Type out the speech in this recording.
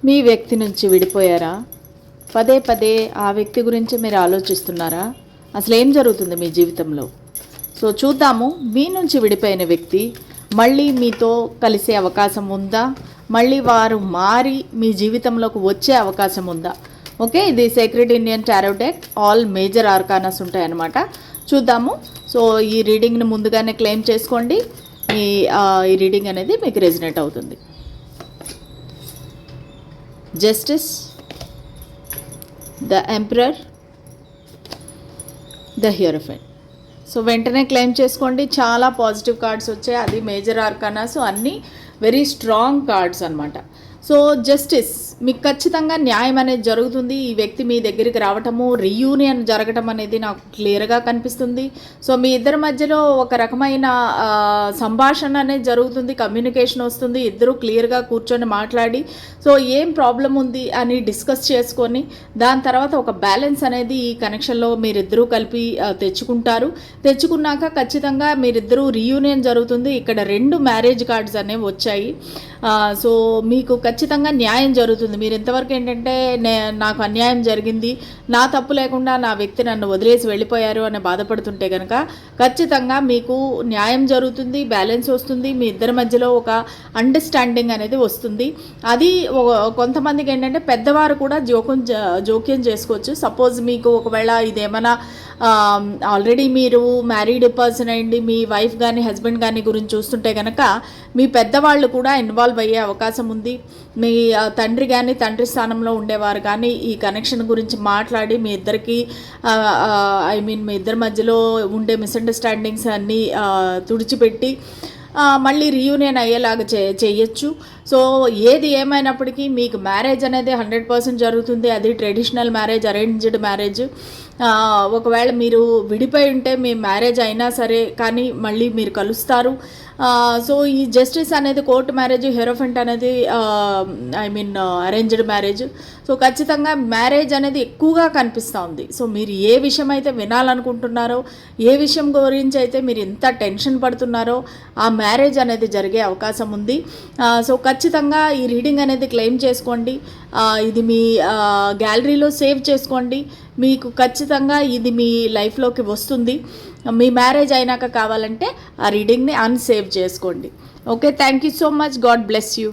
మీ వ్యక్తి నుంచి విడిపోయారా? పదే పదే ఆ వ్యక్తి గురించి మీరు ఆలోచిస్తున్నారా? అసలు ఏం జరుగుతుంది మీ జీవితంలో? సో చూద్దాము. మీ నుంచి విడిపోయిన వ్యక్తి మళ్ళీ మీతో కలిసే అవకాశం ఉందా? మళ్ళీ వారు మారి మీ జీవితంలోకి వచ్చే అవకాశం ఉందా? ఓకే, ఇది secret Indian tarot deck. All major arcanas ఉంటాయన్నమాట. చూద్దాము. సో ఈ రీడింగ్ని ముందుగానే క్లెయిమ్ చేసుకోండి. ఈ రీడింగ్ అనేది మీకు రెజినేట్ అవుతుంది. Justice, the emperor, the hierophant. So వెంటనే క్లెయిమ్ చేసుకోండి. చాలా పాజిటివ్ కార్డ్స్ వచ్చాయి. అది మేజర్ ఆర్కానాస్, అన్నీ వెరీ స్ట్రాంగ్ కార్డ్స్ అనమాట. సో జస్టిస్, మీకు ఖచ్చితంగా న్యాయం అనేది జరుగుతుంది. ఈ వ్యక్తి మీ దగ్గరికి రావటము, రీయూనియన్ జరగటం అనేది నాకు క్లియర్గా కనిపిస్తుంది. సో మీ ఇద్దరి మధ్యలో ఒక రకమైన సంభాషణ అనేది జరుగుతుంది, కమ్యూనికేషన్ వస్తుంది. ఇద్దరు క్లియర్గా కూర్చొని మాట్లాడి సో ఏం ప్రాబ్లం ఉంది అని డిస్కస్ చేసుకొని దాని తర్వాత ఒక బ్యాలెన్స్ అనేది ఈ కనెక్షన్లో మీరిద్దరూ కలిపి తెచ్చుకున్నాక ఖచ్చితంగా మీరిద్దరూ రీయూనియన్ జరుగుతుంది. ఇక్కడ 2 మ్యారేజ్ కార్డ్స్ అనేవి వచ్చాయి. సో మీకు ఖచ్చితంగా న్యాయం జరుగుతుంది. మీరు ఇంతవరకు ఏంటంటే నాకు అన్యాయం జరిగింది, నా తప్పు లేకుండా నా వ్యక్తి నన్ను వదిలేసి వెళ్ళిపోయారు అని బాధపడుతుంటే కనుక ఖచ్చితంగా మీకు న్యాయం జరుగుతుంది, బ్యాలెన్స్ వస్తుంది. మీ ఇద్దరి మధ్యలో ఒక అండర్స్టాండింగ్ అనేది వస్తుంది. అది కొంతమందికి ఏంటంటే పెద్దవారు కూడా జోక్యం చేసుకోవచ్చు. సపోజ్ మీకు ఒకవేళ ఇదేమైనా ఆల్రెడీ మీరు మ్యారీడ్ పర్సన్ అయ్యండి, మీ వైఫ్ కానీ హస్బెండ్ కానీ గురించి చూస్తుంటే కనుక మీ పెద్దవాళ్ళు కూడా ఇన్వాల్వ్ అయ్యే అవకాశం ఉంది. మీ తండ్రి స్థానంలో ఉండేవారు కానీ ఈ కనెక్షన్ గురించి మాట్లాడి మీ ఇద్దరికి మీ ఇద్దరి మధ్యలో ఉండే మిస్అండర్స్టాండింగ్స్ అన్నీ తుడిచిపెట్టి మళ్ళీ రీయూనియన్ అయ్యేలాగా చేయొచ్చు. సో ఏది ఏమైనప్పటికీ మీకు మ్యారేజ్ అనేది 100% జరుగుతుంది. అది ట్రెడిషనల్ మ్యారేజ్, అరేంజ్డ్ మ్యారేజ్. ఒకవేళ మీరు విడిపోయి ఉంటే మీ మ్యారేజ్ అయినా సరే కానీ మళ్ళీ మీరు కలుస్తారు. సో ఈ జస్టిస్ అనేది కోర్టు మ్యారేజ్, హెరోఫెంట్ అనేది అరేంజ్డ్ మ్యారేజ్. సో ఖచ్చితంగా మ్యారేజ్ అనేది ఎక్కువగా కనిపిస్తూ ఉంది. సో మీరు ఏ విషయం అయితే వినాలనుకుంటున్నారో, ఏ విషయం గురించి అయితే మీరు ఎంత టెన్షన్ పడుతున్నారో ఆ మ్యారేజ్ అనేది జరిగే అవకాశం ఉంది. సో ఖచ్చితంగా ఈ రీడింగ్ అనేది క్లెయిమ్ చేసుకోండి. ఇది మీ గ్యాలరీలో సేవ్ చేసుకోండి. మీకు ఖచ్చితంగా ఇది మీ లైఫ్లోకి వస్తుంది. మీ మ్యారేజ్ అయినాక కావాలంటే ఆ రీడింగ్ని అన్సేవ్ చేసుకోండి. Okay, thank you so much. God bless you.